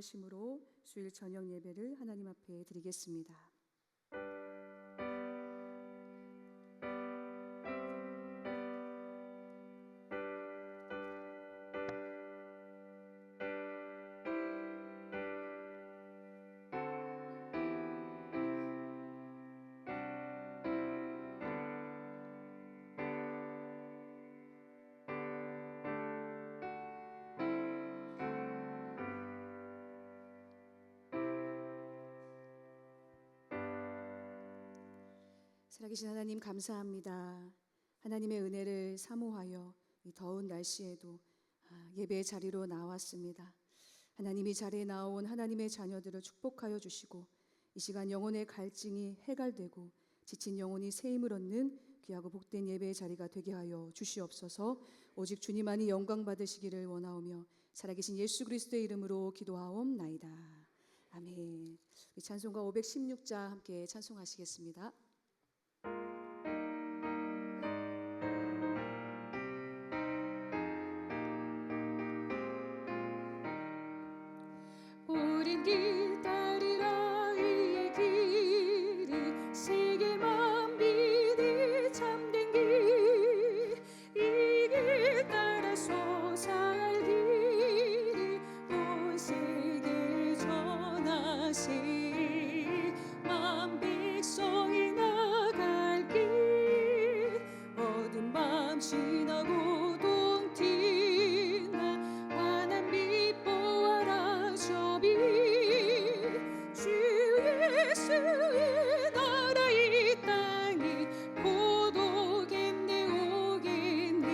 기도하심으로 수요일 저녁 예배를 하나님 앞에 드리겠습니다. 살아계신 하나님 감사합니다. 하나님의 은혜를 사모하여 이 더운 날씨에도 예배의 자리로 나왔습니다. 하나님이 자리에 나온 하나님의 자녀들을 축복하여 주시고 이 시간 영혼의 갈증이 해갈되고 지친 영혼이 새 힘을 얻는 귀하고 복된 예배의 자리가 되게 하여 주시옵소서. 오직 주님만이 영광 받으시기를 원하오며 살아계신 예수 그리스도의 이름으로 기도하옵나이다. 아멘. 우리 찬송가 516자 함께 찬송하시겠습니다. 오랜 길 따르라 이의 길이 세계만 믿이 참된 길, 이 길 따라서 살 길이 온 세계를 전하시 만 백성이 나갈 길, 어두운 밤 지나고 동 튀나 환한 빛 보아라 저비, 주 예수의 나라 이 땅이 곧 오겠네 오겠네.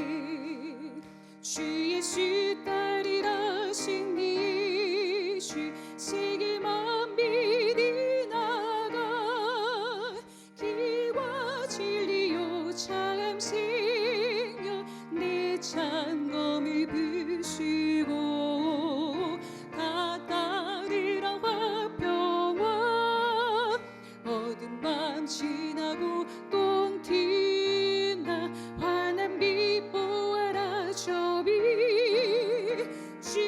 주 예수 따르라 승리의 주 세계만 믿이 나가 길과 진리요 참 생명 내 찬검을 부수고 다 따르라 화평화, 어두운 밤 지나고 똥 튄다 환한 빛 보아라 저비, 주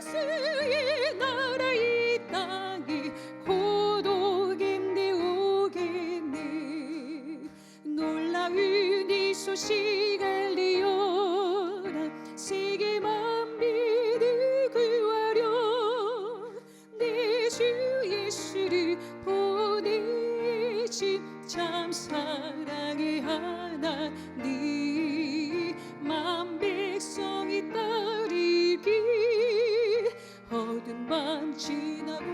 예수의 나라 이 땅이 곧 오겠네 오겠네. 놀라운 이 소식 알리어라 세계만 믿을 구하려 내 주 예수를 보내지 참 사랑의 하나님, 만 백성이 따르길, 어두운 밤 지나고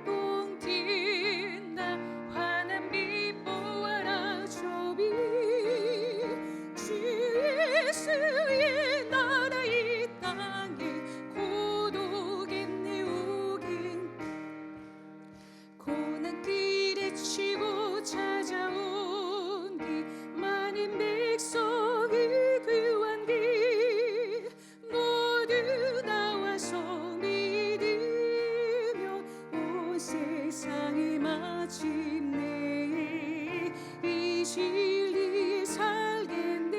똥 튄다 환한 빛 보아라 저비, 주 예수의 나라 이 땅에 곧 오겠네 오겠네. 고난 길에 치고 찾아온 길, 많은 백성을 구한 길, 모두 나와서 믿으며 온 세상을 마침내 이 진리에 살겠네.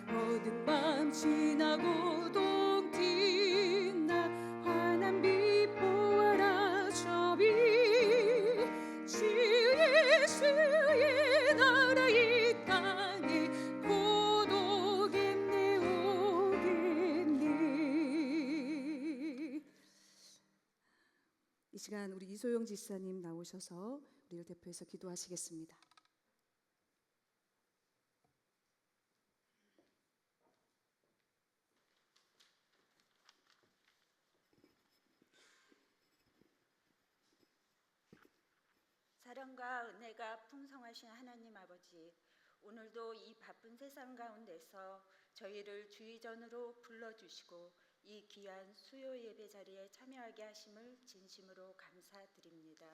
어두운 밤 지나고 동 튄다 환한 빛 보아라 저비, 주 예수의 나라 이 땅에 곧 오겠네 오겠네. 이 시간 우리 이소영 집사님 나오셔서 우리를 대표해서 기도하시겠습니다. 사랑과 은혜가 풍성하신 하나님 아버지, 오늘도 이 바쁜 세상 가운데서 저희를 주의전으로 불러주시고 이 귀한 수요 예배 자리에 참여하게 하심을 진심으로 감사드립니다.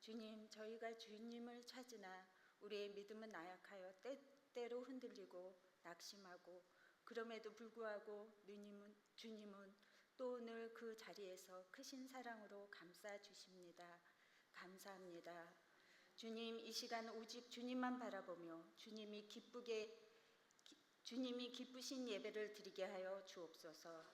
주님, 저희가 주님을 찾으나 우리의 믿음은 나약하여 때때로 흔들리고 낙심하고, 그럼에도 불구하고 주님은 또 늘 그 자리에서 크신 사랑으로 감싸 주십니다. 감사합니다. 주님, 이 시간 오직 주님만 바라보며 주님이 기쁘신 예배를 드리게 하여 주옵소서.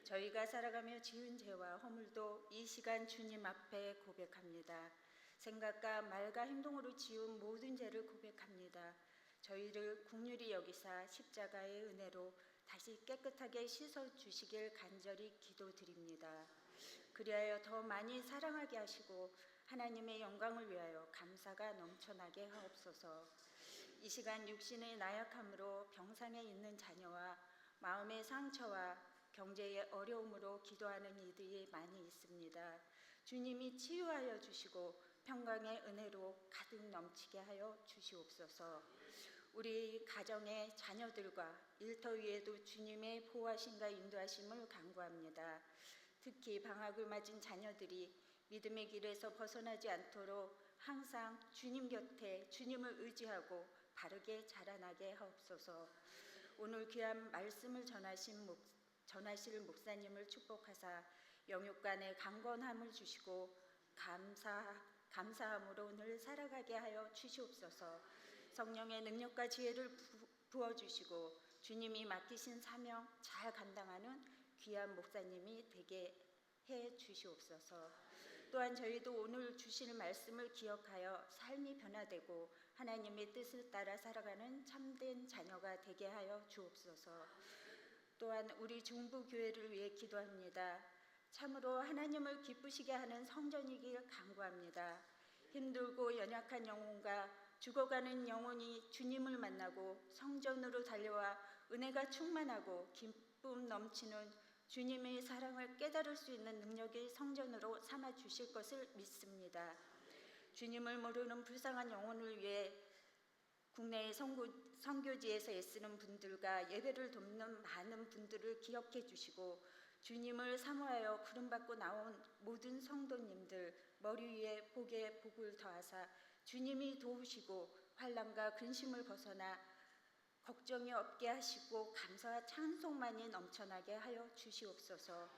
저희가 살아가며 지은 죄와 허물도 이 시간 주님 앞에 고백합니다. 생각과 말과 행동으로 지은 모든 죄를 고백합니다. 저희를 긍휼히 여기사 십자가의 은혜로 다시 깨끗하게 씻어 주시길 간절히 기도드립니다. 그리하여 더 많이 사랑하게 하시고 하나님의 영광을 위하여 감사가 넘쳐나게 하옵소서. 이 시간 육신의 나약함으로 병상에 있는 자녀와 마음의 상처와 경제의 어려움으로 기도하는 이들이 많이 있습니다. 주님이 치유하여 주시고 평강의 은혜로 가득 넘치게 하여 주시옵소서. 우리 가정의 자녀들과 일터 위에도 주님의 보호하심과 인도하심을 간구합니다. 특히 방학을 맞은 자녀들이 믿음의 길에서 벗어나지 않도록 항상 주님 곁에 주님을 의지하고 바르게 자라나게 하옵소서. 오늘 귀한 말씀을 전하실 목사님을 축복하사 영육간의 강건함을 주시고 감사함으로 늘 살아가게 하여 주시옵소서. 성령의 능력과 지혜를 부어주시고 주님이 맡기신 사명 잘 감당하는 귀한 목사님이 되게 해 주시옵소서. 또한 저희도 오늘 주실 말씀을 기억하여 삶이 변화되고 하나님의 뜻을 따라 살아가는 참된 자녀가 되게 하여 주옵소서. 또한 우리 중부교회를 위해 기도합니다. 참으로 하나님을 기쁘시게 하는 성전이길 간구합니다. 힘들고 연약한 영혼과 죽어가는 영혼이 주님을 만나고 성전으로 달려와 은혜가 충만하고 기쁨 넘치는 주님의 사랑을 깨달을 수 있는 능력의 성전으로 삼아 주실 것을 믿습니다. 주님을 모르는 불쌍한 영혼을 위해 국내의 선교지에서 애쓰는 분들과 예배를 돕는 많은 분들을 기억해 주시고 주님을 사모하여 부름받고 나온 모든 성도님들 머리 위에 복에 복을 더하사 주님이 도우시고 환난과 근심을 벗어나 걱정이 없게 하시고 감사와 찬송만이 넘쳐나게 하여 주시옵소서.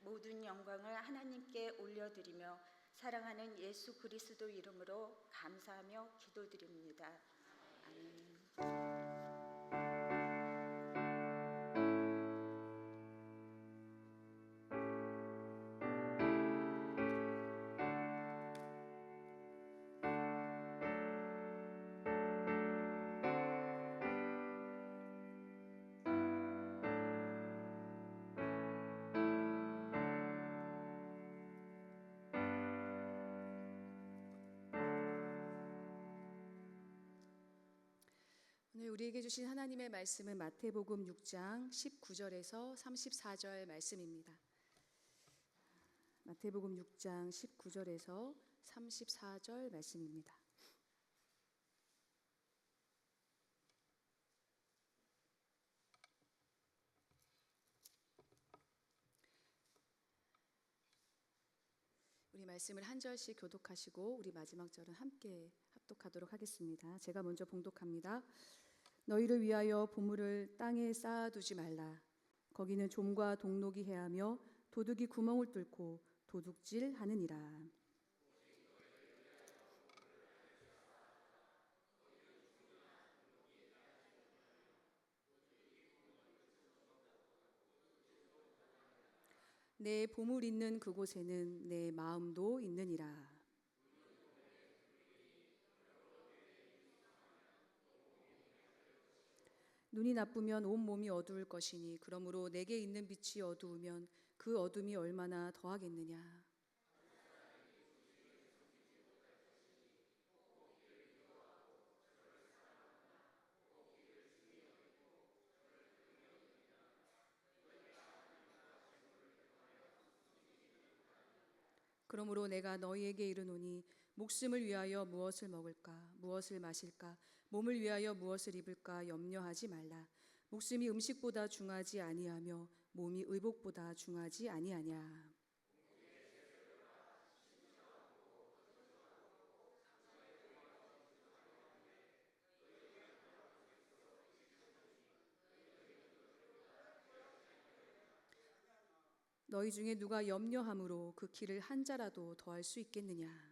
모든 영광을 하나님께 올려드리며 사랑하는 예수 그리스도 이름으로 감사하며 기도드립니다. 아멘. 오늘 우리에게 주신 하나님의 말씀은 마태복음 6장 19절에서 34절 말씀입니다. 마태복음 6장 19절에서 34절 말씀입니다. 우리 말씀을 한 절씩 교독하시고 우리 마지막 절은 함께 합독하도록 하겠습니다. 제가 먼저 봉독합니다. 너희를 위하여 보물을 땅에 쌓아두지 말라. 거기는 좀과 동록이 해하며 도둑이 구멍을 뚫고 도둑질하느니라. 내 보물 있는 그곳에는 내 마음도 있느니라. 눈이 나쁘면 온 몸이 어두울 것이니 그러므로 내게 있는 빛이 어두우면 그 어둠이 얼마나 더하겠느냐. 그러므로 내가 너희에게 이르노니 목숨을 위하여 무엇을 먹을까 무엇을 마실까 몸을 위하여 무엇을 입을까 염려하지 말라. 목숨이 음식보다 중하지 아니하며 몸이 의복보다 중하지 아니하냐. 너희 중에 누가 염려함으로 그 키를 한 자라도 더할 수 있겠느냐.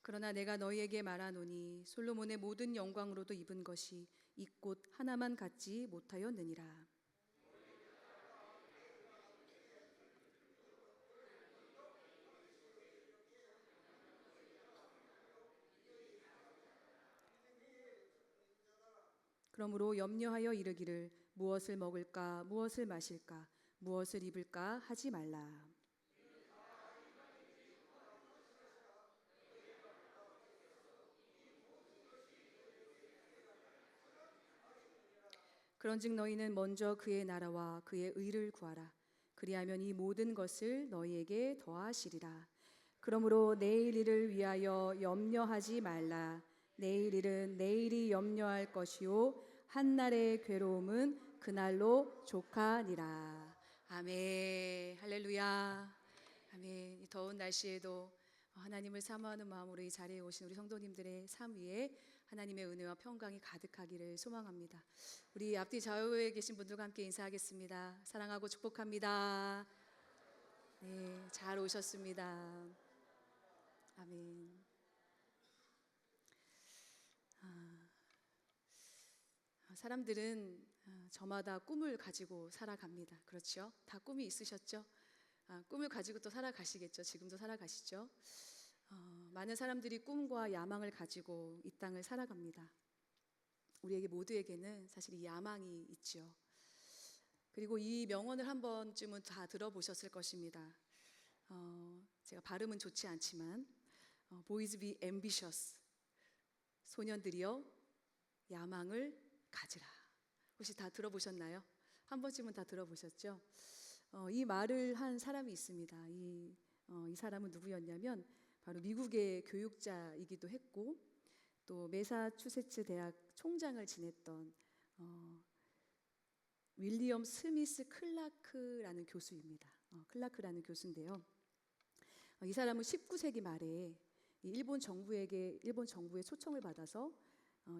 그러나 내가 너희에게 말하노니 솔로몬의 모든 영광으로도 입은 것이 이 꽃 하나만 갖지 못하였느니라. 그러므로 염려하여 이르기를 무엇을 먹을까 무엇을 마실까 무엇을 입을까 하지 말라. 그런즉 너희는 먼저 그의 나라와 그의 의를 구하라. 그리하면 이 모든 것을 너희에게 더하시리라. 그러므로 내일 일을 위하여 염려하지 말라. 내일 일은 내일이 염려할 것이요 한날의 괴로움은 그날로 족하니라. 아멘. 할렐루야. 아멘. 이 더운 날씨에도 하나님을 사모하는 마음으로 이 자리에 오신 우리 성도님들의 삶 위에 하나님의 은혜와 평강이 가득하기를 소망합니다. 우리 앞뒤 좌우에 계신 분들과 함께 인사하겠습니다. 사랑하고 축복합니다. 네, 잘 오셨습니다. 아멘. 사람들은 저마다 꿈을 가지고 살아갑니다. 그렇죠? 다 꿈이 있으셨죠? 꿈을 가지고 또 살아가시겠죠? 지금도 살아가시죠? 많은 사람들이 꿈과 야망을 가지고 이 땅을 살아갑니다. 우리에게 모두에게는 사실 이 야망이 있죠. 그리고 이 명언을 한 번쯤은 다 들어보셨을 것입니다. 제가 발음은 좋지 않지만 Boys be ambitious. 소년들이여 야망을 가지라. 혹시 다 들어보셨나요? 한 번쯤은 다 들어보셨죠? 이 말을 한 사람이 있습니다. 이 사람은 누구였냐면 바로 미국의 교육자이기도 했고 또 매사추세츠 대학 총장을 지냈던 윌리엄 스미스 클라크라는 교수입니다. 클라크라는 교수인데요. 이 사람은 19세기 말에 일본 정부의 초청을 받아서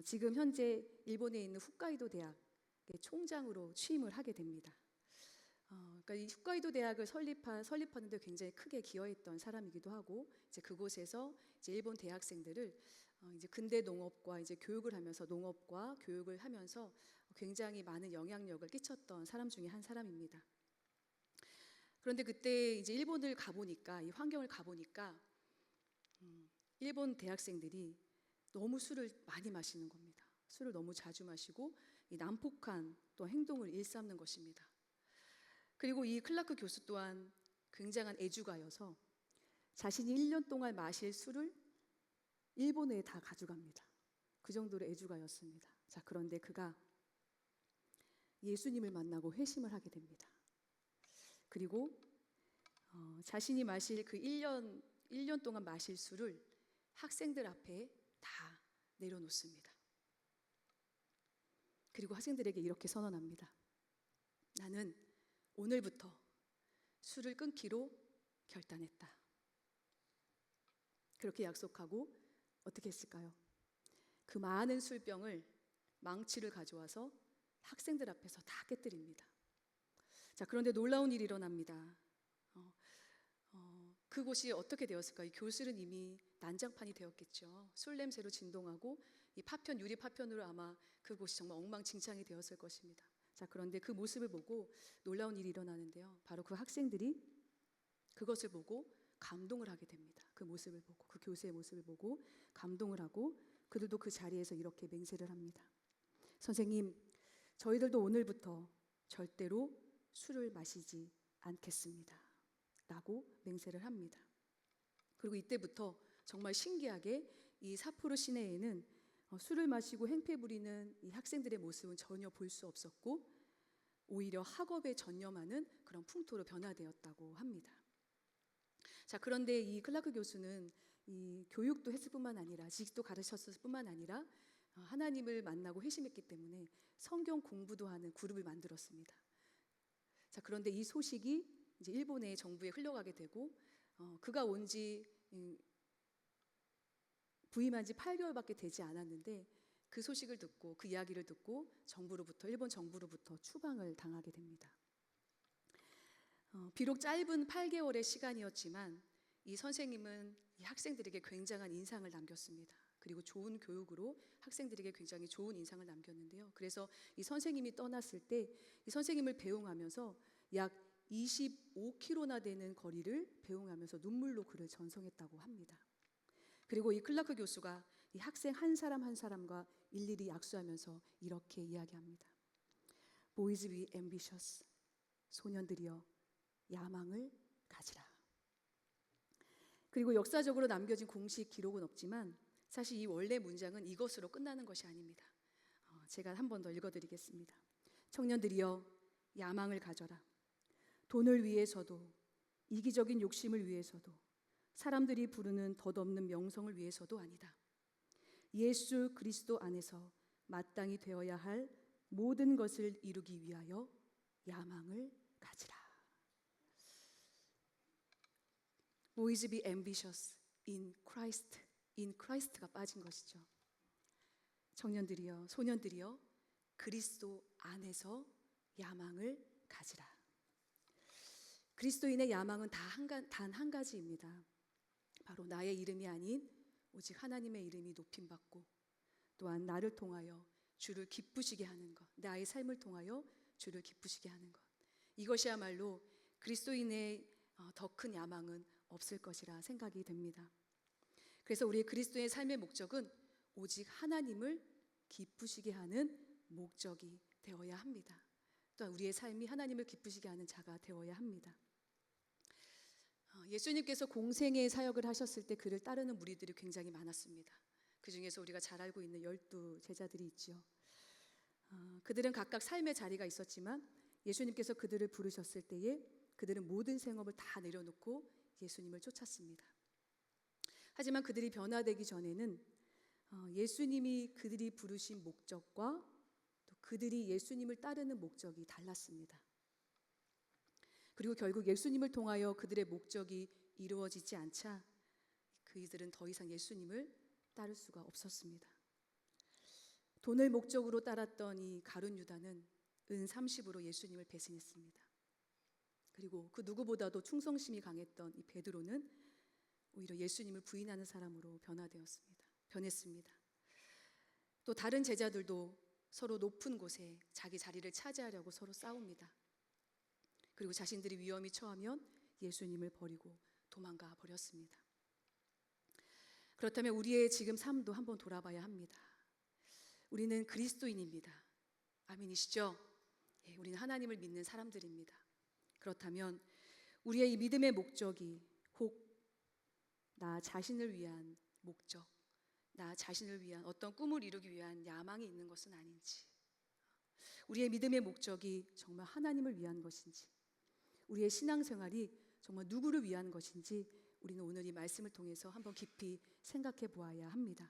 지금 현재 일본에 있는 홋카이도 대학의 총장으로 취임을 하게 됩니다. 그러니까 이 홋카이도 대학을 설립하는데 굉장히 크게 기여했던 사람이기도 하고 이제 그곳에서 이제 일본 대학생들을 이제 근대 농업과 이제 교육을 하면서 농업과 교육을 하면서 굉장히 많은 영향력을 끼쳤던 사람 중에 한 사람입니다. 그런데 그때 이제 일본을 가보니까 이 환경을 가보니까 일본 대학생들이 너무 술을 많이 마시는 겁니다. 술을 너무 자주 마시고 이 난폭한 또 행동을 일삼는 것입니다. 그리고 이 클라크 교수 또한 굉장한 애주가여서 자신이 1년 동안 마실 술을 일본에 다 가져갑니다. 그 정도로 애주가였습니다. 자, 그런데 그가 예수님을 만나고 회심을 하게 됩니다. 그리고 자신이 마실 그 1년 동안 마실 술을 학생들 앞에 다 내려놓습니다. 그리고 학생들에게 이렇게 선언합니다. 나는 오늘부터 술을 끊기로 결단했다. 그렇게 약속하고 어떻게 했을까요? 그 많은 술병을 망치를 가져와서 학생들 앞에서 다 깨뜨립니다. 자, 그런데 놀라운 일이 일어납니다. 그곳이 어떻게 되었을까요? 이 교실은 이미 난장판이 되었겠죠. 술 냄새로 진동하고 이 유리 파편으로 아마 그곳이 정말 엉망진창이 되었을 것입니다. 자, 그런데 그 모습을 보고 놀라운 일이 일어나는데요. 바로 그 학생들이 그것을 보고 감동을 하게 됩니다. 그 모습을 보고, 그 교수의 모습을 보고 감동을 하고 그들도 그 자리에서 이렇게 맹세를 합니다. 선생님, 저희들도 오늘부터 절대로 술을 마시지 않겠습니다. 라고 맹세를 합니다. 그리고 이때부터 정말 신기하게 이 삿포로 시내에는 술을 마시고 행패 부리는 이 학생들의 모습은 전혀 볼 수 없었고 오히려 학업에 전념하는 그런 풍토로 변화되었다고 합니다. 자, 그런데 이 클라크 교수는 이 교육도 했을 뿐만 아니라 지식도 가르쳤을 뿐만 아니라 하나님을 만나고 회심했기 때문에 성경 공부도 하는 그룹을 만들었습니다. 자, 그런데 이 소식이 이제 일본의 정부에 흘러가게 되고 그가 부임한 지 8개월밖에 되지 않았는데 그 소식을 듣고 그 이야기를 듣고 일본 정부로부터 추방을 당하게 됩니다. 비록 짧은 8개월의 시간이었지만 이 선생님은 이 학생들에게 굉장한 인상을 남겼습니다. 그리고 좋은 교육으로 학생들에게 굉장히 좋은 인상을 남겼는데요. 그래서 이 선생님이 떠났을 때 이 선생님을 배웅하면서 약 25km나 되는 거리를 배웅하면서 눈물로 그를 전송했다고 합니다. 그리고 이 클라크 교수가 이 학생 한 사람 한 사람과 일일이 약수하면서 이렇게 이야기합니다. Boys be ambitious. 소년들이여 야망을 가지라. 그리고 역사적으로 남겨진 공식 기록은 없지만 사실 이 원래 문장은 이것으로 끝나는 것이 아닙니다. 제가 한 번 더 읽어드리겠습니다. 청년들이여 야망을 가져라. 돈을 위해서도 이기적인 욕심을 위해서도 사람들이 부르는 덧없는 명성을 위해서도 아니다. 예수 그리스도 안에서 마땅히 되어야 할 모든 것을 이루기 위하여 야망을 가지라. Boys be ambitious in Christ. in Christ가 빠진 것이죠. 청년들이여, 소년들이여 그리스도 안에서 야망을 가지라. 그리스도인의 야망은 단 한 가지입니다. 바로 나의 이름이 아닌 오직 하나님의 이름이 높임받고 또한 나를 통하여 주를 기쁘시게 하는 것, 나의 삶을 통하여 주를 기쁘시게 하는 것. 이것이야말로 그리스도인의 더 큰 야망은 없을 것이라 생각이 됩니다. 그래서 우리 그리스도의 삶의 목적은 오직 하나님을 기쁘시게 하는 목적이 되어야 합니다. 또한 우리의 삶이 하나님을 기쁘시게 하는 자가 되어야 합니다. 예수님께서 공생의 사역을 하셨을 때 그를 따르는 무리들이 굉장히 많았습니다. 그 중에서 우리가 잘 알고 있는 12 제자들이 있죠. 그들은 각각 삶의 자리가 있었지만 예수님께서 그들을 부르셨을 때에 그들은 모든 생업을 다 내려놓고 예수님을 쫓았습니다. 하지만 그들이 변화되기 전에는 예수님이 그들이 부르신 목적과 또 그들이 예수님을 따르는 목적이 달랐습니다. 그리고 결국 예수님을 통하여 그들의 목적이 이루어지지 않자 그들은 더 이상 예수님을 따를 수가 없었습니다. 돈을 목적으로 따랐던 이 가룟 유다는 은 30으로 예수님을 배신했습니다. 그리고 그 누구보다도 충성심이 강했던 이 베드로는 오히려 예수님을 부인하는 사람으로 변했습니다. 또 다른 제자들도 서로 높은 곳에 자기 자리를 차지하려고 서로 싸웁니다. 그리고 자신들이 위험이 처하면 예수님을 버리고 도망가 버렸습니다. 그렇다면 우리의 지금 삶도 한번 돌아봐야 합니다. 우리는 그리스도인입니다. 아멘이시죠? 예, 우리는 하나님을 믿는 사람들입니다. 그렇다면 우리의 이 믿음의 목적이 혹 나 자신을 위한 목적, 나 자신을 위한 어떤 꿈을 이루기 위한 야망이 있는 것은 아닌지, 우리의 믿음의 목적이 정말 하나님을 위한 것인지, 우리의 신앙생활이 정말 누구를 위한 것인지 우리는 오늘 이 말씀을 통해서 한번 깊이 생각해 보아야 합니다.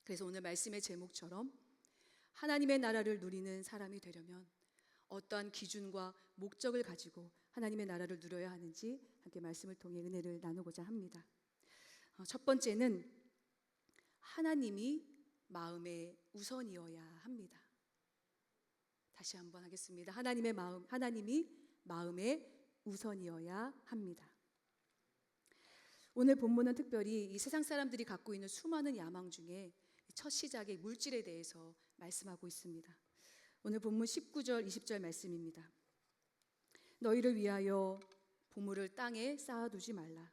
그래서 오늘 말씀의 제목처럼 하나님의 나라를 누리는 사람이 되려면 어떠한 기준과 목적을 가지고 하나님의 나라를 누려야 하는지 함께 말씀을 통해 은혜를 나누고자 합니다. 첫 번째는 하나님이 마음의 우선이어야 합니다. 다시 한번 하겠습니다. 하나님이 마음의 우선이어야 합니다. 오늘 본문은 특별히 이 세상 사람들이 갖고 있는 수많은 야망 중에 첫 시작의 물질에 대해서 말씀하고 있습니다. 오늘 본문 19절 20절 말씀입니다. 너희를 위하여 보물을 땅에 쌓아두지 말라.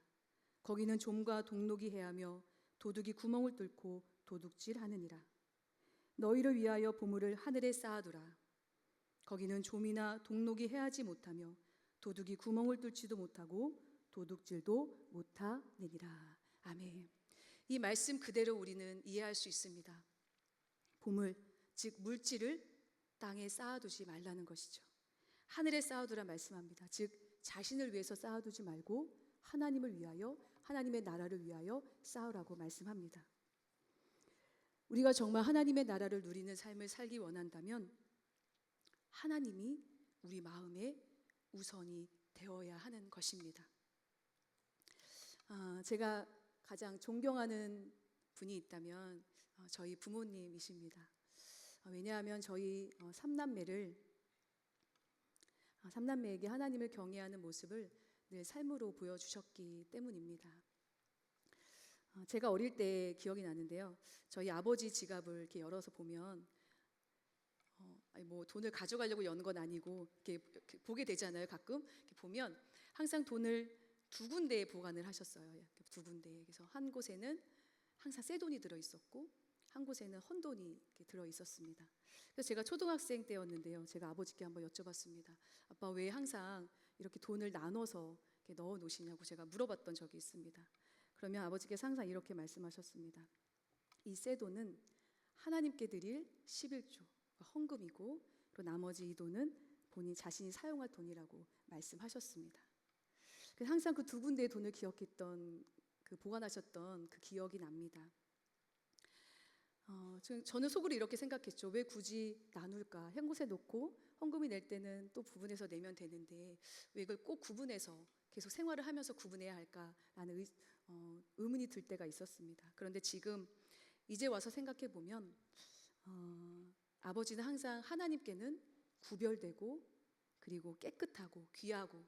거기는 좀과 동록이 해하며 도둑이 구멍을 뚫고 도둑질하느니라. 너희를 위하여 보물을 하늘에 쌓아두라. 거기는 좀이나 동록이 해하지 못하며 도둑이 구멍을 뚫지도 못하고 도둑질도 못하느니라. 아멘. 이 말씀 그대로 우리는 이해할 수 있습니다. 보물, 즉 물질을 땅에 쌓아두지 말라는 것이죠. 하늘에 쌓아두라 말씀합니다. 즉 자신을 위해서 쌓아두지 말고 하나님을 위하여, 하나님의 나라를 위하여 쌓으라고 말씀합니다. 우리가 정말 하나님의 나라를 누리는 삶을 살기 원한다면 하나님이 우리 마음의 우선이 되어야 하는 것입니다. 제가 가장 존경하는 분이 있다면 저희 부모님이십니다. 왜냐하면 저희 삼남매에게 하나님을 경외하는 모습을 늘 삶으로 보여주셨기 때문입니다. 제가 어릴 때 기억이 나는데요. 저희 아버지 지갑을 이렇게 열어서 보면 아니 뭐 돈을 가져가려고 여는 건 아니고 이렇게 보게 되잖아요. 가끔 이렇게 보면 항상 돈을 두 군데에 보관을 하셨어요. 이렇게 두 군데에. 그래서 한 곳에는 항상 새 돈이 들어 있었고 한 곳에는 헌 돈이 이렇게 들어 있었습니다. 그래서 제가 초등학생 때였는데요. 제가 아버지께 한번 여쭤봤습니다. 아빠 왜 항상 이렇게 돈을 나눠서 이렇게 넣어 놓으시냐고 제가 물어봤던 적이 있습니다. 그러면 아버지께서 항상 이렇게 말씀하셨습니다. 이 새 돈은 하나님께 드릴 11조 헌금이고 또 나머지 이 돈은 본인 자신이 사용할 돈이라고 말씀하셨습니다. 그래서 항상 그 두 군데의 돈을 기억했던 보관하셨던 그 기억이 납니다. 저는 속으로 이렇게 생각했죠. 왜 굳이 나눌까? 한 곳에 놓고 헌금이 낼 때는 또 구분해서 내면 되는데 왜 이걸 꼭 구분해서 계속 생활을 하면서 구분해야 할까라는 의문이 들 때가 있었습니다. 그런데 지금 이제 와서 생각해 보면 아버지는 항상 하나님께는 구별되고 그리고 깨끗하고 귀하고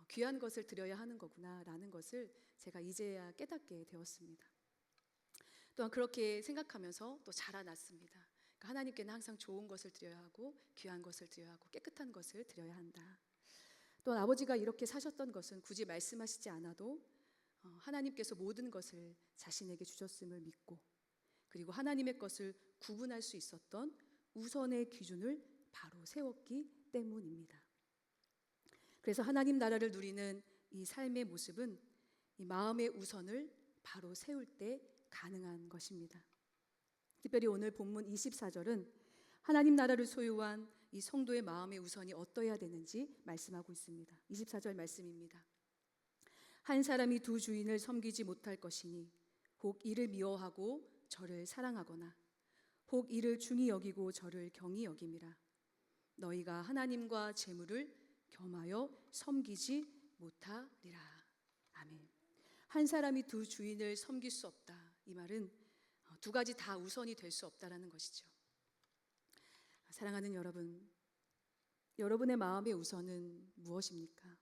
귀한 것을 드려야 하는 거구나라는 것을 제가 이제야 깨닫게 되었습니다. 또한 그렇게 생각하면서 또 자라났습니다. 그러니까 하나님께는 항상 좋은 것을 드려야 하고 귀한 것을 드려야 하고 깨끗한 것을 드려야 한다. 또한 아버지가 이렇게 사셨던 것은 굳이 말씀하시지 않아도 하나님께서 모든 것을 자신에게 주셨음을 믿고 그리고 하나님의 것을 구분할 수 있었던 우선의 기준을 바로 세웠기 때문입니다. 그래서 하나님 나라를 누리는 이 삶의 모습은 이 마음의 우선을 바로 세울 때 가능한 것입니다. 특별히 오늘 본문 24절은 하나님 나라를 소유한 이 성도의 마음의 우선이 어떠해야 되는지 말씀하고 있습니다. 24절 말씀입니다. 한 사람이 두 주인을 섬기지 못할 것이니 혹 이를 미워하고 저를 사랑하거나 혹 이를 중히 여기고 저를 경히 여김이라. 너희가 하나님과 재물을 겸하여 섬기지 못하리라. 아멘. 한 사람이 두 주인을 섬길 수 없다. 이 말은 두 가지 다 우선이 될 수 없다라는 것이죠. 사랑하는 여러분, 여러분의 마음의 우선은 무엇입니까?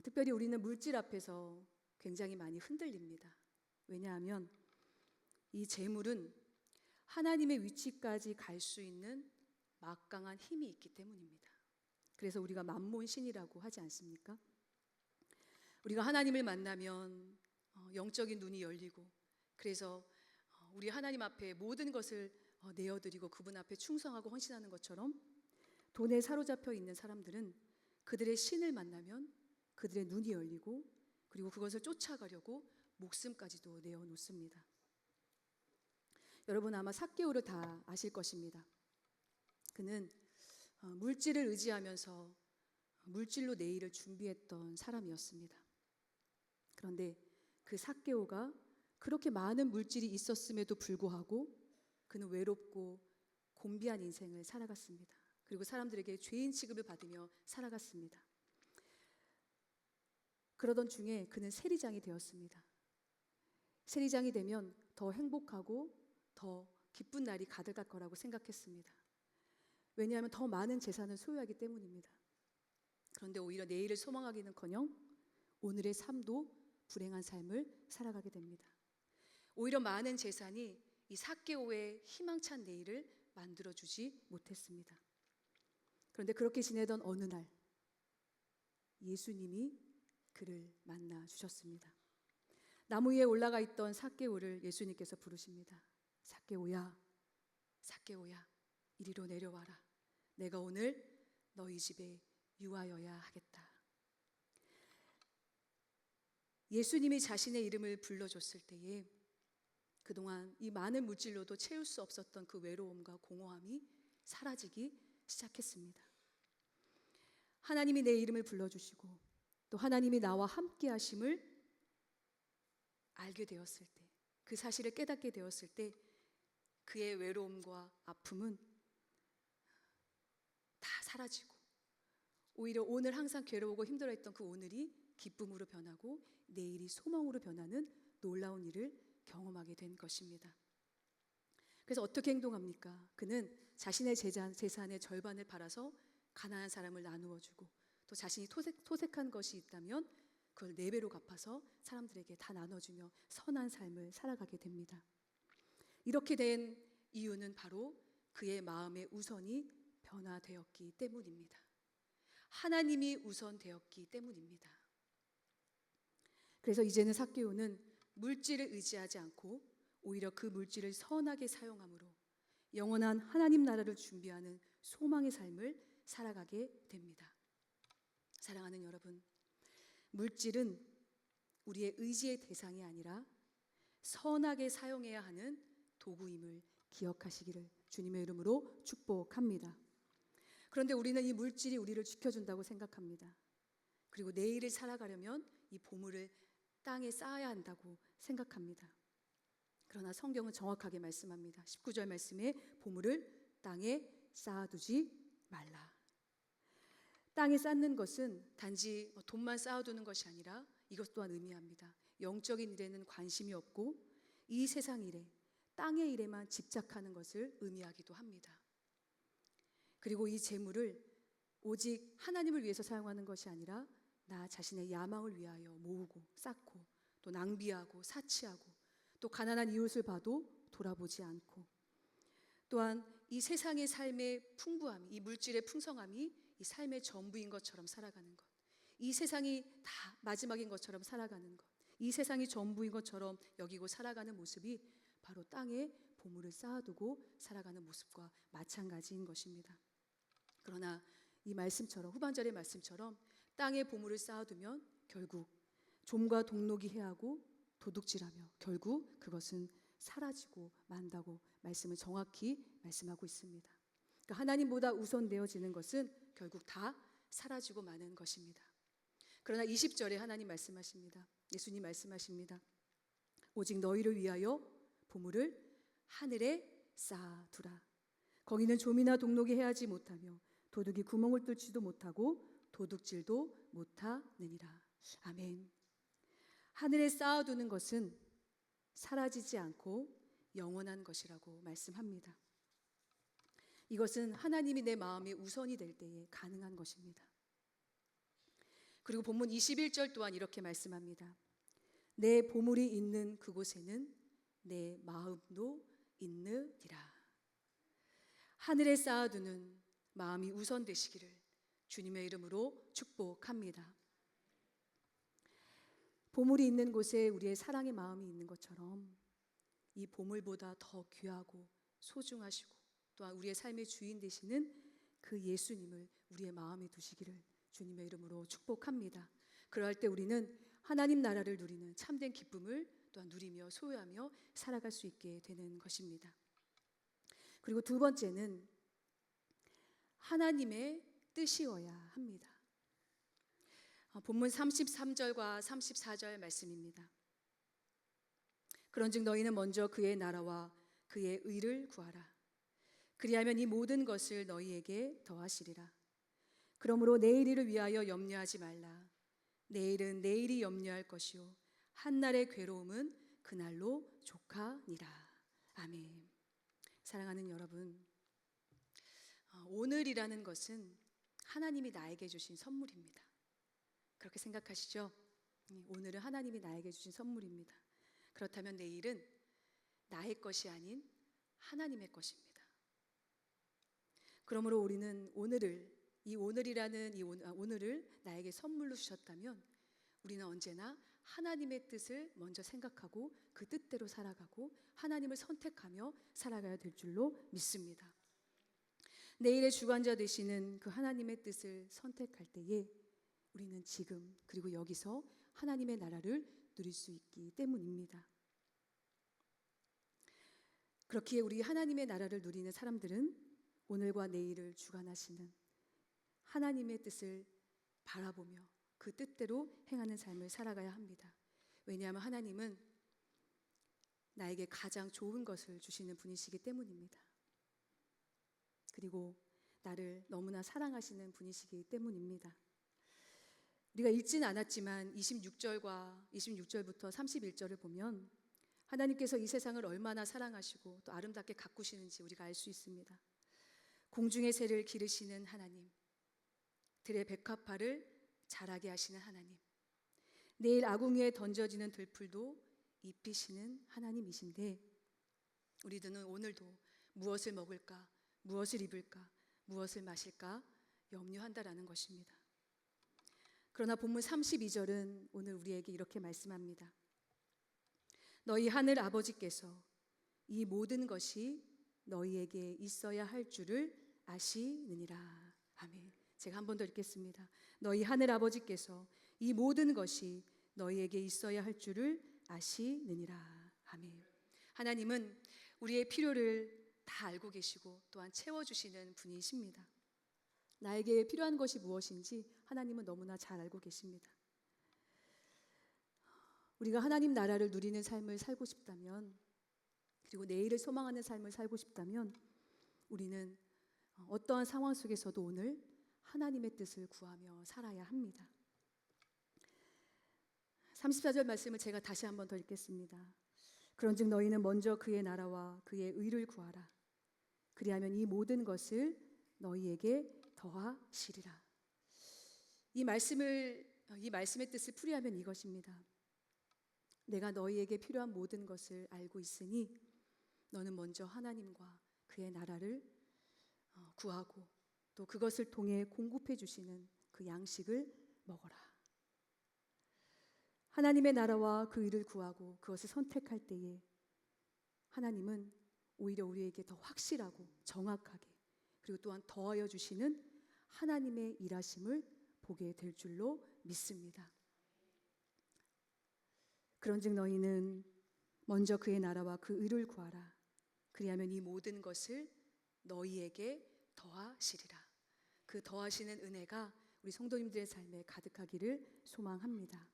특별히 우리는 물질 앞에서 굉장히 많이 흔들립니다. 왜냐하면 이 재물은 하나님의 위치까지 갈 수 있는 막강한 힘이 있기 때문입니다. 그래서 우리가 만몬신이라고 하지 않습니까? 우리가 하나님을 만나면 영적인 눈이 열리고 그래서 우리 하나님 앞에 모든 것을 내어드리고 그분 앞에 충성하고 헌신하는 것처럼 돈에 사로잡혀 있는 사람들은 그들의 신을 만나면 그들의 눈이 열리고 그리고 그것을 쫓아가려고 목숨까지도 내어놓습니다. 여러분 아마 삭개오를 다 아실 것입니다. 그는 물질을 의지하면서 물질로 내일을 준비했던 사람이었습니다. 그런데 그 삭개오가 그렇게 많은 물질이 있었음에도 불구하고 그는 외롭고 곤비한 인생을 살아갔습니다. 그리고 사람들에게 죄인 취급을 받으며 살아갔습니다. 그러던 중에 그는 세리장이 되었습니다. 세리장이 되면 더 행복하고 더 기쁜 날이 가득할 거라고 생각했습니다. 왜냐하면 더 많은 재산을 소유하기 때문입니다. 그런데 오히려 내일을 소망하기는커녕 오늘의 삶도 불행한 삶을 살아가게 됩니다. 오히려 많은 재산이 이 삭개오의 희망찬 내일을 만들어주지 못했습니다. 그런데 그렇게 지내던 어느 날 예수님이 그를 만나 주셨습니다. 나무 위에 올라가 있던 삭개오를 예수님께서 부르십니다. 삭개오야, 삭개오야, 이리로 내려와라. 내가 오늘 너희 집에 유하여야 하겠다. 예수님이 자신의 이름을 불러줬을 때에 그동안 이 많은 물질로도 채울 수 없었던 그 외로움과 공허함이 사라지기 시작했습니다. 하나님이 내 이름을 불러주시고 또 하나님이 나와 함께 하심을 알게 되었을 때, 그 사실을 깨닫게 되었을 때 그의 외로움과 아픔은 다 사라지고 오히려 오늘 항상 괴로우고 힘들어했던 그 오늘이 기쁨으로 변하고 내일이 소망으로 변하는 놀라운 일을 경험하게 된 것입니다. 그래서 어떻게 행동합니까? 그는 자신의 재산의 절반을 팔아서 가난한 사람을 나누어 주고 또 또 자신이 토색한 것이 있다면 그걸 4배로 갚아서 사람들에게 다 나눠주며 선한 삶을 살아가게 됩니다. 이렇게 된 이유는 바로 그의 마음의 우선이 변화되었기 때문입니다. 하나님이 우선되었기 때문입니다. 그래서 이제는 삭개오는 물질을 의지하지 않고 오히려 그 물질을 선하게 사용함으로 영원한 하나님 나라를 준비하는 소망의 삶을 살아가게 됩니다. 사랑하는 여러분, 물질은 우리의 의지의 대상이 아니라 선하게 사용해야 하는 도구임을 기억하시기를 주님의 이름으로 축복합니다. 그런데 우리는 이 물질이 우리를 지켜준다고 생각합니다. 그리고 내일을 살아가려면 이 보물을 땅에 쌓아야 한다고 생각합니다. 그러나 성경은 정확하게 말씀합니다. 19절 말씀에 보물을 땅에 쌓아두지 말라. 땅에 쌓는 것은 단지 돈만 쌓아두는 것이 아니라 이것 또한 의미합니다. 영적인 일에는 관심이 없고 이 세상 일에, 땅의 일에만 집착하는 것을 의미하기도 합니다. 그리고 이 재물을 오직 하나님을 위해서 사용하는 것이 아니라 나 자신의 야망을 위하여 모으고 쌓고 또 낭비하고 사치하고 또 가난한 이웃을 봐도 돌아보지 않고 또한 이 세상의 삶의 풍부함, 이 물질의 풍성함이 이 삶의 전부인 것처럼 살아가는 것, 이 세상이 다 마지막인 것처럼 살아가는 것, 이 세상이 전부인 것처럼 여기고 살아가는 모습이 바로 땅에 보물을 쌓아두고 살아가는 모습과 마찬가지인 것입니다. 그러나 이 말씀처럼, 후반절의 말씀처럼 땅에 보물을 쌓아두면 결국 좀과 동록이 해하고 도둑질하며 결국 그것은 사라지고 만다고 말씀을 정확히 말씀하고 있습니다. 그러니까 하나님보다 우선되어지는 것은 결국 다 사라지고 마는 것입니다. 그러나 20절에 하나님 말씀하십니다. 예수님 말씀하십니다. 오직 너희를 위하여 보물을 하늘에 쌓아두라. 거기는 좀이나 동록이 해하지 못하며 도둑이 구멍을 뚫지도 못하고 도둑질도 못하느니라. 아멘. 하늘에 쌓아두는 것은 사라지지 않고 영원한 것이라고 말씀합니다. 이것은 하나님이 내 마음의 우선이 될 때에 가능한 것입니다. 그리고 본문 21절 또한 이렇게 말씀합니다. 내 보물이 있는 그곳에는 내 마음도 있느니라. 하늘에 쌓아두는 마음이 우선 되시기를 주님의 이름으로 축복합니다. 보물이 있는 곳에 우리의 사랑의 마음이 있는 것처럼 이 보물보다 더 귀하고 소중하시고 또한 우리의 삶의 주인 되시는 그 예수님을 우리의 마음에 두시기를 주님의 이름으로 축복합니다. 그러할 때 우리는 하나님 나라를 누리는 참된 기쁨을 또한 누리며 소유하며 살아갈 수 있게 되는 것입니다. 그리고 두 번째는 하나님의 뜻이어야 합니다. 본문 33절과 34절 말씀입니다. 그런즉 너희는 먼저 그의 나라와 그의 의를 구하라. 그리하면 이 모든 것을 너희에게 더하시리라. 그러므로 내일 일을 위하여 염려하지 말라. 내일은 내일이 염려할 것이요 한날의 괴로움은 그날로 족하니라. 아멘. 사랑하는 여러분, 오늘이라는 것은 하나님이 나에게 주신 선물입니다. 그렇게 생각하시죠? 오늘은 하나님이 나에게 주신 선물입니다. 그렇다면 내일은 나의 것이 아닌 하나님의 것입니다. 그러므로 우리는 오늘을 나에게 선물로 주셨다면 우리는 언제나 하나님의 뜻을 먼저 생각하고 그 뜻대로 살아가고 하나님을 선택하며 살아가야 될 줄로 믿습니다. 내일의 주관자 되시는 그 하나님의 뜻을 선택할 때에 우리는 지금 그리고 여기서 하나님의 나라를 누릴 수 있기 때문입니다. 그렇기에 우리 하나님의 나라를 누리는 사람들은 오늘과 내일을 주관하시는 하나님의 뜻을 바라보며 그 뜻대로 행하는 삶을 살아가야 합니다. 왜냐하면 하나님은 나에게 가장 좋은 것을 주시는 분이시기 때문입니다. 그리고 나를 너무나 사랑하시는 분이시기 때문입니다. 우리가 읽지는 않았지만 26절부터 31절을 보면 하나님께서 이 세상을 얼마나 사랑하시고 또 아름답게 가꾸시는지 우리가 알 수 있습니다. 공중의 새를 기르시는 하나님, 들의 백합화를 자라게 하시는 하나님, 내일 아궁이에 던져지는 들풀도 입히시는 하나님이신데 우리들은 오늘도 무엇을 먹을까, 무엇을 입을까, 무엇을 마실까 염려한다라는 것입니다. 그러나 본문 32절은 오늘 우리에게 이렇게 말씀합니다. 너희 하늘 아버지께서 이 모든 것이 너희에게 있어야 할 줄을 아시느니라. 아멘. 제가 한 번 더 읽겠습니다. 너희 하늘 아버지께서 이 모든 것이 너희에게 있어야 할 줄을 아시느니라. 아멘. 하나님은 우리의 필요를 다 알고 계시고 또한 채워주시는 분이십니다. 나에게 필요한 것이 무엇인지 하나님은 너무나 잘 알고 계십니다. 우리가 하나님 나라를 누리는 삶을 살고 싶다면, 그리고 내일을 소망하는 삶을 살고 싶다면 우리는 어떠한 상황 속에서도 오늘 하나님의 뜻을 구하며 살아야 합니다. 34절 말씀을 제가 다시 한 번 더 읽겠습니다. 그런즉 너희는 먼저 그의 나라와 그의 의를 구하라. 그리하면 이 모든 것을 너희에게 더하시리라. 이 말씀의 뜻을 풀이하면 이것입니다. 내가 너희에게 필요한 모든 것을 알고 있으니 너는 먼저 하나님과 그의 나라를 구하고 또 그것을 통해 공급해 주시는 그 양식을 먹어라. 하나님의 나라와 그 일을 구하고 그것을 선택할 때에 하나님은 오히려 우리에게 더 확실하고 정확하게 그리고 또한 더하여 주시는 하나님의 일하심을 보게 될 줄로 믿습니다. 그런즉 너희는 먼저 그의 나라와 그 의를 구하라. 그리하면 이 모든 것을 너희에게 더하시리라. 그 더하시는 은혜가 우리 성도님들의 삶에 가득하기를 소망합니다.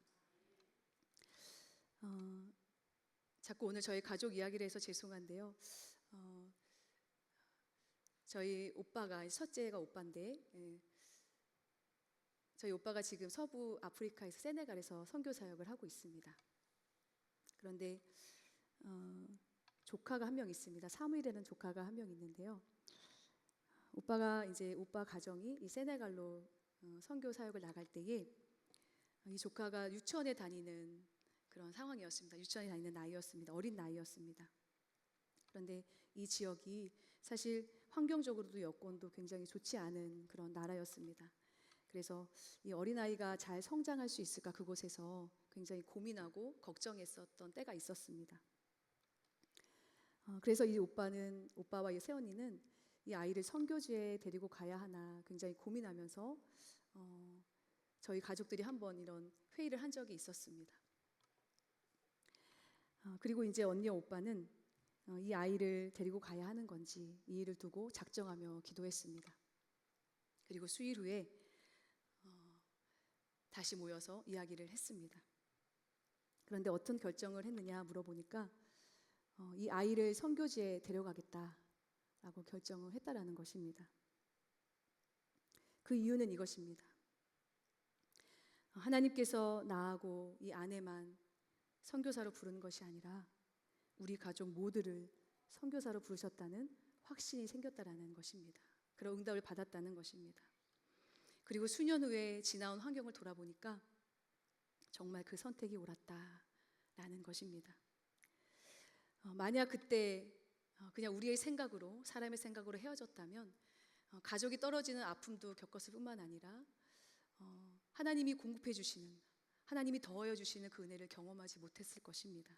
자꾸 오늘 저희 가족 이야기를 해서 죄송한데요. 저희 오빠가 첫째가 오빠인데 저희 오빠가 지금 서부 아프리카에서 세네갈에서 선교 사역을 하고 있습니다. 그런데 조카가 한 명 있습니다. 사무엘이라는 조카가 한 명 있는데요. 오빠 가정이 이 세네갈로 선교 사역을 나갈 때에 이 조카가 유치원에 다니는 그런 상황이었습니다. 유치원에 다니는 나이였습니다. 어린 나이였습니다. 그런데 이 지역이 사실 환경적으로도 여건도 굉장히 좋지 않은 그런 나라였습니다. 그래서 이 어린아이가 잘 성장할 수 있을까 그곳에서 굉장히 고민하고 걱정했었던 때가 있었습니다. 그래서 이 오빠와 이 새언니는 이 아이를 선교지에 데리고 가야 하나 굉장히 고민하면서 저희 가족들이 한번 이런 회의를 한 적이 있었습니다. 그리고 이제 언니와 오빠는 이 아이를 데리고 가야 하는 건지 이 일을 두고 작정하며 기도했습니다. 그리고 수일 후에 다시 모여서 이야기를 했습니다. 그런데 어떤 결정을 했느냐 물어보니까 이 아이를 선교지에 데려가겠다라고 결정을 했다라는 것입니다. 그 이유는 이것입니다. 하나님께서 나하고 이 아내만 선교사로 부르는 것이 아니라 우리 가족 모두를 선교사로 부르셨다는 확신이 생겼다라는 것입니다. 그런 응답을 받았다는 것입니다. 그리고 수년 후에 지나온 환경을 돌아보니까 정말 그 선택이 옳았다라는 것입니다. 만약 그때 그냥 우리의 생각으로 사람의 생각으로 헤어졌다면 가족이 떨어지는 아픔도 겪었을 뿐만 아니라 하나님이 공급해 주시는 하나님이 더하여 주시는 그 은혜를 경험하지 못했을 것입니다.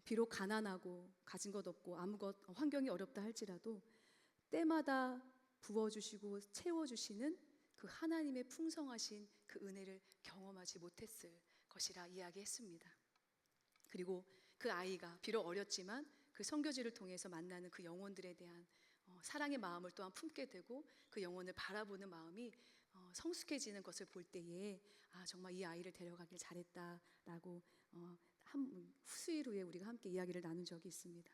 비록 가난하고 가진 것 없고 환경이 어렵다 할지라도 때마다 부어주시고 채워주시는 그 하나님의 풍성하신 그 은혜를 경험하지 못했을 것이라 이야기했습니다. 그리고 그 아이가 비록 어렸지만 그 선교지를 통해서 만나는 그 영혼들에 대한 사랑의 마음을 또한 품게 되고 그 영혼을 바라보는 마음이 성숙해지는 것을 볼 때에 정말 이 아이를 데려가길 잘했다라고 수일 후에 우리가 함께 이야기를 나눈 적이 있습니다.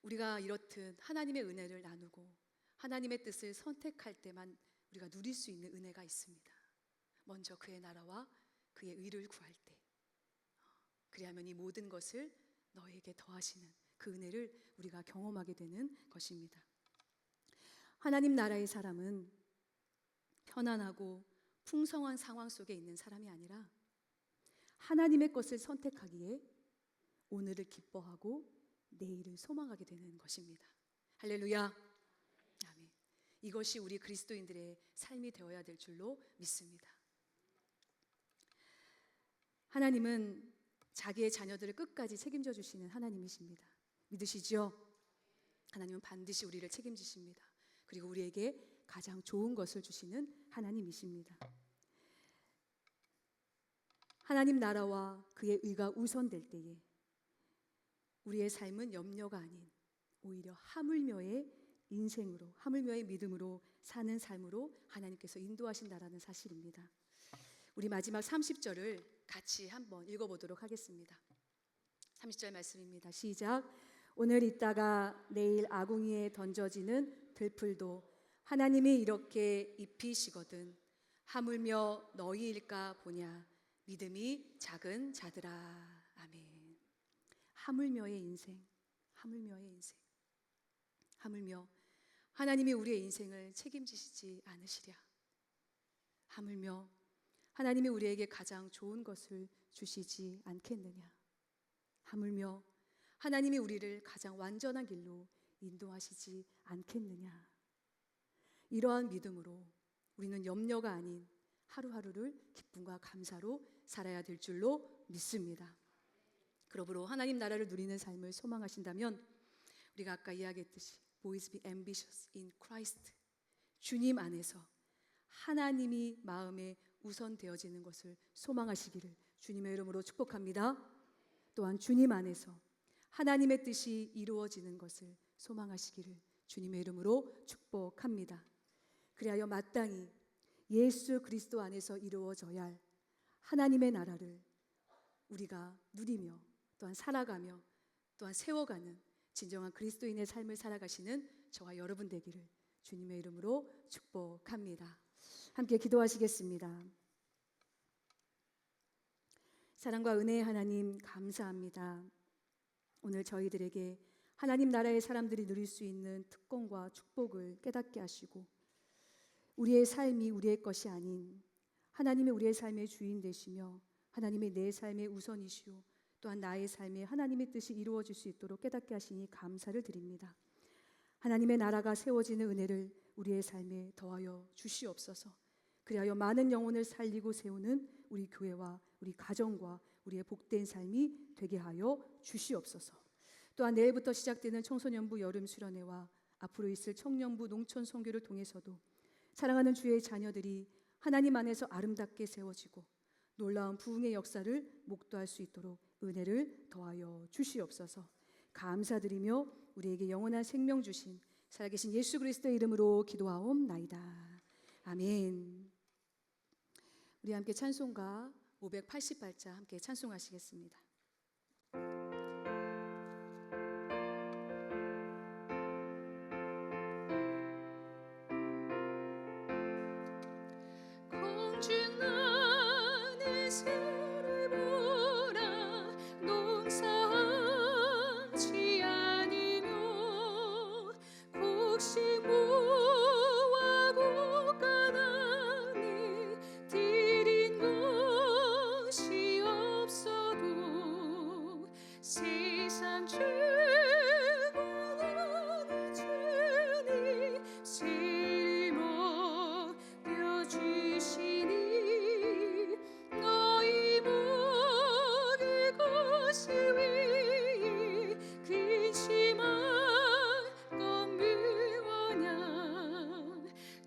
우리가 이렇듯 하나님의 은혜를 나누고 하나님의 뜻을 선택할 때만 우리가 누릴 수 있는 은혜가 있습니다. 먼저 그의 나라와 그의 의를 구할 때 그리하면 이 모든 것을 너에게 더하시는 그 은혜를 우리가 경험하게 되는 것입니다. 하나님 나라의 사람은 편안하고 풍성한 상황 속에 있는 사람이 아니라 하나님의 것을 선택하기에 오늘을 기뻐하고 내일을 소망하게 되는 것입니다. 할렐루야. 아멘. 이것이 우리 그리스도인들의 삶이 되어야 될 줄로 믿습니다. 하나님은 자기의 자녀들을 끝까지 책임져 주시는 하나님이십니다. 믿으시죠? 하나님은 반드시 우리를 책임지십니다. 그리고 우리에게 가장 좋은 것을 주시는 하나님이십니다. 하나님 나라와 그의 의가 우선될 때에 우리의 삶은 염려가 아닌 오히려 하물며의 인생으로, 하물며의 믿음으로 사는 삶으로 하나님께서 인도하신다라는 사실입니다. 우리 마지막 30절을 같이 한번 읽어보도록 하겠습니다. 30절 말씀입니다. 시작. 오늘 있다가 내일 아궁이에 던져지는 들풀도 하나님이 이렇게 입히시거든 하물며 너희일까 보냐 믿음이 작은 자들아. 아멘. 하물며의 인생, 하물며의 인생, 하물며 하나님이 우리의 인생을 책임지시지 않으시랴. 하물며 하나님이 우리에게 가장 좋은 것을 주시지 않겠느냐. 하물며 하나님이 우리를 가장 완전한 길로 인도하시지 않겠느냐. 이러한 믿음으로 우리는 염려가 아닌 하루하루를 기쁨과 감사로 살아야 될 줄로 믿습니다. 그러므로 하나님 나라를 누리는 삶을 소망하신다면 우리가 아까 이야기했듯이 Boys be ambitious in Christ. 주님 안에서 하나님이 마음에 우선되어지는 것을 소망하시기를 주님의 이름으로 축복합니다. 또한 주님 안에서 하나님의 뜻이 이루어지는 것을 소망하시기를 주님의 이름으로 축복합니다. 그리하여 마땅히 예수 그리스도 안에서 이루어져야 할 하나님의 나라를 우리가 누리며 또한 살아가며 또한 세워가는 진정한 그리스도인의 삶을 살아가시는 저와 여러분 되기를 주님의 이름으로 축복합니다. 함께 기도하시겠습니다. 사랑과 은혜의 하나님 감사합니다. 오늘 저희들에게 하나님 나라의 사람들이 누릴 수 있는 특권과 축복을 깨닫게 하시고 우리의 삶이 우리의 것이 아닌 하나님의 우리의 삶의 주인 되시며 하나님의 내 삶의 우선이시오 또한 나의 삶에 하나님의 뜻이 이루어질 수 있도록 깨닫게 하시니 감사를 드립니다. 하나님의 나라가 세워지는 은혜를 우리의 삶에 더하여 주시옵소서. 그리하여 많은 영혼을 살리고 세우는 우리 교회와 우리 가정과 우리의 복된 삶이 되게 하여 주시옵소서. 또한 내일부터 시작되는 청소년부 여름 수련회와 앞으로 있을 청년부 농촌 선교를 통해서도 사랑하는 주의 자녀들이 하나님 안에서 아름답게 세워지고 놀라운 부흥의 역사를 목도할 수 있도록 은혜를 더하여 주시옵소서. 감사드리며 우리에게 영원한 생명 주신 살아계신 예수 그리스도의 이름으로 기도하옵나이다. 아멘. 우리 함께 찬송가 588자 함께 찬송하시겠습니다. 공중하늘 새를 보라 농사하지 아니며 곡식 모아고 가난이 드린 것이 없어도 세상 최고는 주님 세를 먹여주시니 너희 먹을 것을 위해 근심할 것 무엇냐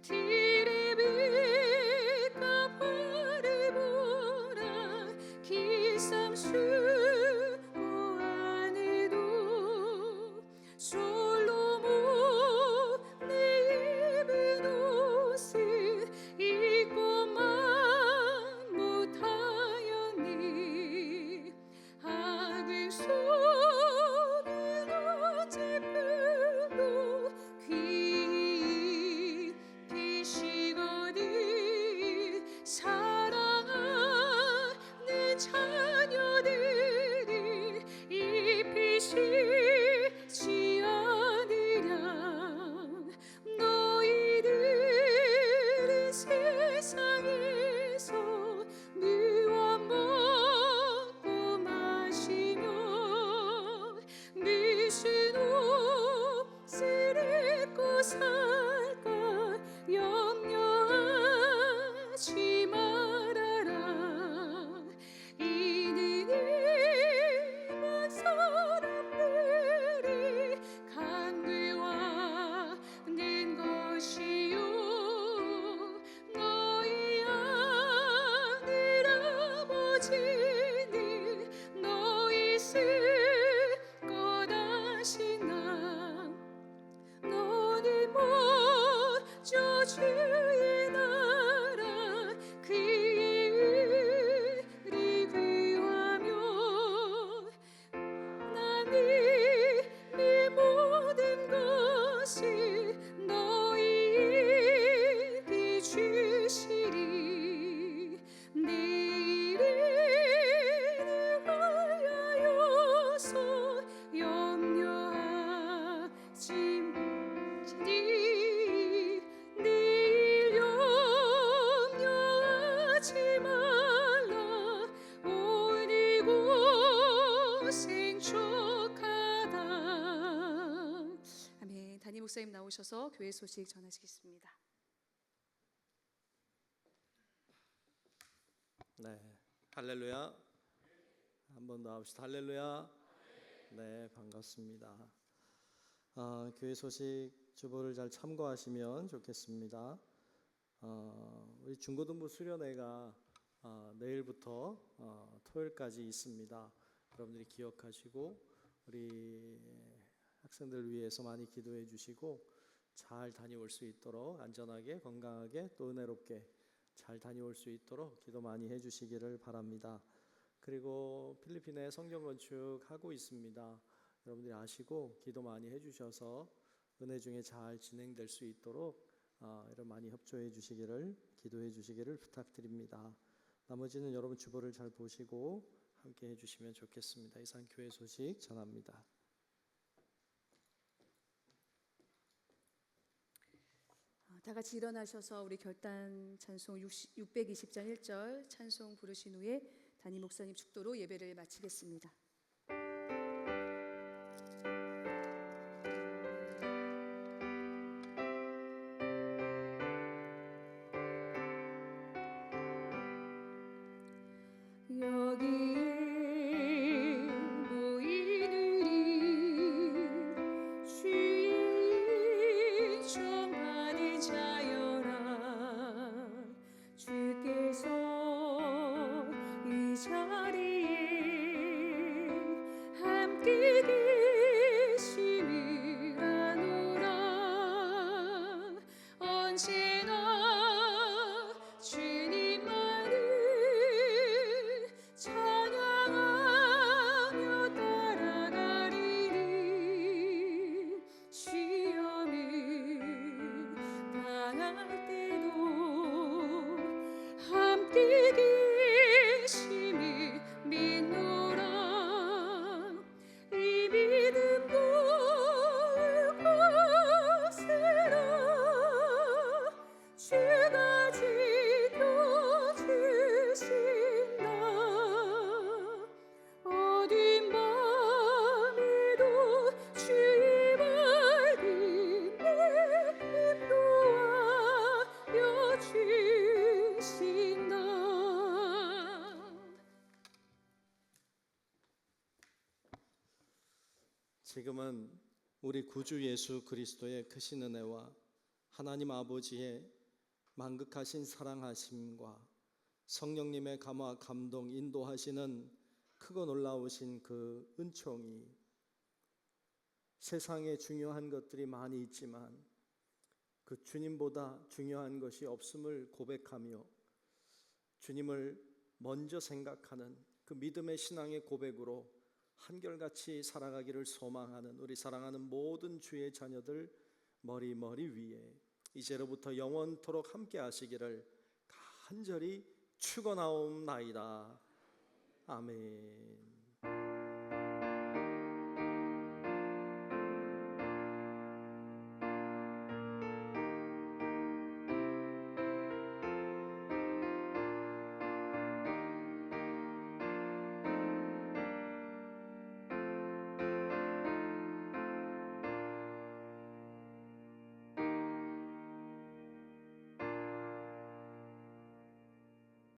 들의 빛과 벌을 보라 길쌈 수고 안에도 목사님 나오셔서 교회 소식 전하시겠습니다. 네, 할렐루야. 한 번 더 합시다. 할렐루야. 네, 반갑습니다. 교회 소식 주보를 잘 참고하시면 좋겠습니다. 우리 중고등부 수련회가 내일부터 토요일까지 있습니다. 여러분들이 기억하시고 우리 학생들 위해서 많이 기도해 주시고 잘 다녀올 수 있도록 안전하게 건강하게 또 은혜롭게 잘 다녀올 수 있도록 기도 많이 해주시기를 바랍니다. 그리고 필리핀에 성경 건축하고 있습니다. 여러분들이 아시고 기도 많이 해주셔서 은혜 중에 잘 진행될 수 있도록 이런 많이 협조해 주시기를 기도해 주시기를 부탁드립니다. 나머지는 여러분 주보를 잘 보시고 함께 해주시면 좋겠습니다. 이상 교회 소식 전합니다. 다 같이 일어나셔서 우리 결단 찬송 620장 1절 찬송 부르신 후에 담임 목사님 축도로 예배를 마치겠습니다. 여기에 모이느니 주의 인정 받은 자여라. 주께서 이 자리에 함께 계심을 아노라. 언제나 주님만을 찬양하며 따라가리니. 시험을 당할 때도 함께 계심을 믿노라. 이 믿음 무거세라. 주가 지켜주신다. 어두운 밤에도 주의 밝은 내 인도하여 주신다. 지금은 우리 구주 예수 그리스도의 크신 은혜와 하나님 아버지의 만극하신 사랑하심과 성령님의 감화 감동 인도하시는 크고 놀라우신 그 은총이 세상에 중요한 것들이 많이 있지만 그 주님보다 중요한 것이 없음을 고백하며 주님을 먼저 생각하는 그 믿음의 신앙의 고백으로 한결같이 살아가기를 소망하는 우리 사랑하는 모든 주의 자녀들 머리 위에 이제로부터 영원토록 함께 하시기를 간절히 축원하옵나이다. 아멘.